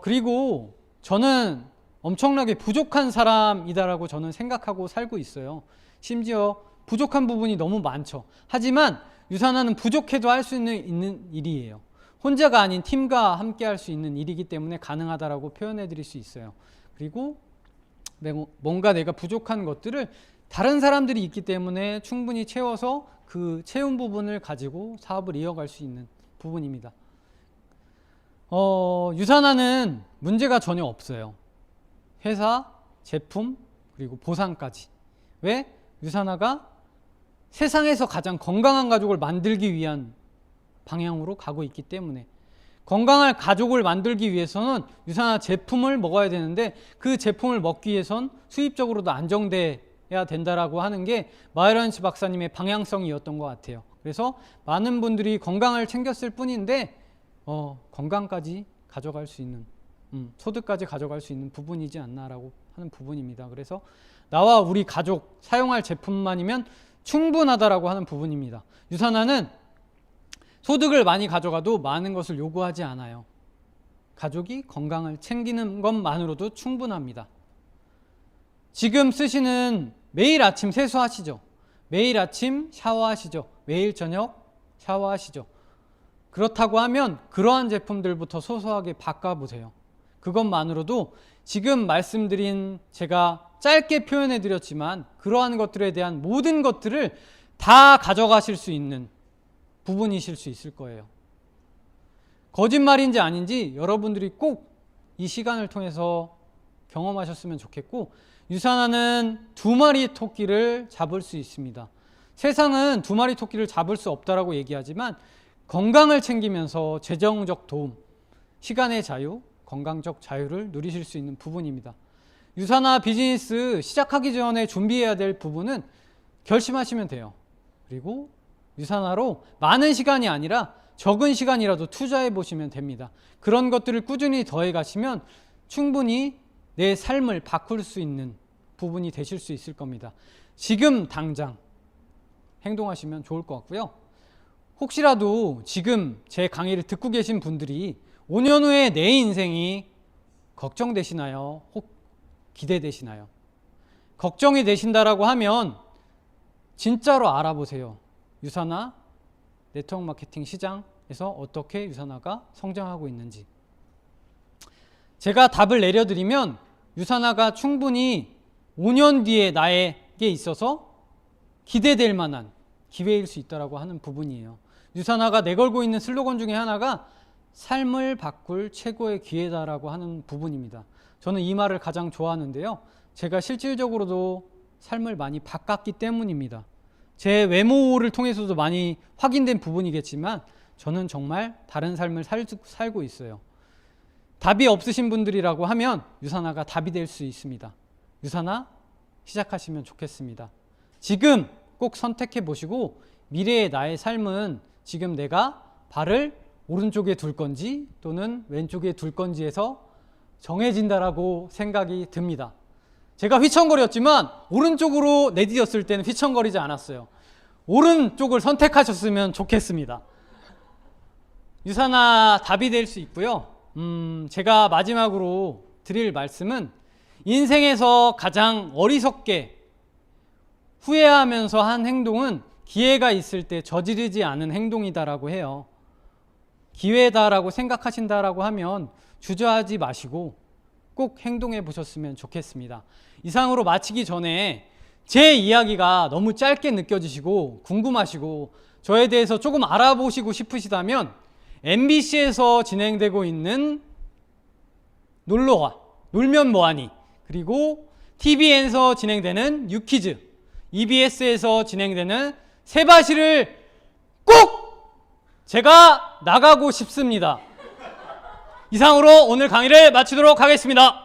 그리고 저는 엄청나게 부족한 사람이다라고 저는 생각하고 살고 있어요. 심지어 부족한 부분이 너무 많죠. 하지만 유산화는 부족해도 할 수 있는 일이에요. 혼자가 아닌 팀과 함께 할 수 있는 일이기 때문에 가능하다라고 표현해 드릴 수 있어요. 그리고 뭔가 내가 부족한 것들을 다른 사람들이 있기 때문에 충분히 채워서 그 채운 부분을 가지고 사업을 이어갈 수 있는 부분입니다. 유산화는 문제가 전혀 없어요. 회사, 제품, 그리고 보상까지. 왜? 유산화가 세상에서 가장 건강한 가족을 만들기 위한 방향으로 가고 있기 때문에, 건강한 가족을 만들기 위해서는 유산화 제품을 먹어야 되는데 그 제품을 먹기 위해선 수입적으로도 안정돼야 된다라고 하는 게 마이런치 박사님의 방향성이었던 것 같아요. 그래서 많은 분들이 건강을 챙겼을 뿐인데 건강까지 가져갈 수 있는, 소득까지 가져갈 수 있는 부분이지 않나라고 하는 부분입니다. 그래서 나와 우리 가족 사용할 제품만이면 충분하다라고 하는 부분입니다. 유산화는 소득을 많이 가져가도 많은 것을 요구하지 않아요. 가족이 건강을 챙기는 것만으로도 충분합니다. 지금 쓰시는 매일 아침 세수하시죠? 매일 아침 샤워하시죠? 매일 저녁 샤워하시죠? 그렇다고 하면 그러한 제품들부터 소소하게 바꿔보세요. 그것만으로도 지금 말씀드린, 제가 짧게 표현해 드렸지만 그러한 것들에 대한 모든 것들을 다 가져가실 수 있는 부분이실 수 있을 거예요. 거짓말인지 아닌지 여러분들이 꼭 이 시간을 통해서 경험하셨으면 좋겠고, 유산화는 2마리 토끼를 잡을 수 있습니다. 세상은 2마리 토끼를 잡을 수 없다라고 얘기하지만 건강을 챙기면서 재정적 도움, 시간의 자유, 건강적 자유를 누리실 수 있는 부분입니다. 유산화 비즈니스 시작하기 전에 준비해야 될 부분은 결심하시면 돼요. 그리고 유산화로 많은 시간이 아니라 적은 시간이라도 투자해 보시면 됩니다. 그런 것들을 꾸준히 더해 가시면 충분히 내 삶을 바꿀 수 있는 부분이 되실 수 있을 겁니다. 지금 당장 행동하시면 좋을 것 같고요. 혹시라도 지금 제 강의를 듣고 계신 분들이 5년 후에 내 인생이 걱정되시나요? 혹 기대되시나요? 걱정이 되신다라고 하면 진짜로 알아보세요. 유산화 네트워크 마케팅 시장에서 어떻게 유산화가 성장하고 있는지. 제가 답을 내려드리면 유산화가 충분히 5년 뒤에 나에게 있어서 기대될 만한 기회일 수 있다고 하는 부분이에요. 유산화가 내걸고 있는 슬로건 중에 하나가 삶을 바꿀 최고의 기회다라고 하는 부분입니다. 저는 이 말을 가장 좋아하는데요. 제가 실질적으로도 삶을 많이 바꿨기 때문입니다. 제 외모를 통해서도 많이 확인된 부분이겠지만 저는 정말 다른 삶을 살고 있어요. 답이 없으신 분들이라고 하면 유산화가 답이 될 수 있습니다. 유산화 시작하시면 좋겠습니다. 지금 꼭 선택해 보시고 미래의 나의 삶은 지금 내가 발을 오른쪽에 둘 건지 또는 왼쪽에 둘 건지에서 정해진다라고 생각이 듭니다. 제가 휘청거렸지만 오른쪽으로 내디뎠을 때는 휘청거리지 않았어요. 오른쪽을 선택하셨으면 좋겠습니다. 유산화 답이 될 수 있고요. 제가 마지막으로 드릴 말씀은 인생에서 가장 어리석게 후회하면서 한 행동은 기회가 있을 때 저지르지 않은 행동이다라고 해요. 기회다라고 생각하신다라고 하면 주저하지 마시고 꼭 행동해 보셨으면 좋겠습니다. 이상으로 마치기 전에 제 이야기가 너무 짧게 느껴지시고 궁금하시고 저에 대해서 조금 알아보시고 싶으시다면 MBC에서 진행되고 있는 놀러와, 놀면 뭐하니, 그리고 TVN에서 진행되는 유퀴즈, EBS에서 진행되는 세바시를 꼭 제가 나가고 싶습니다. 이상으로 오늘 강의를 마치도록 하겠습니다.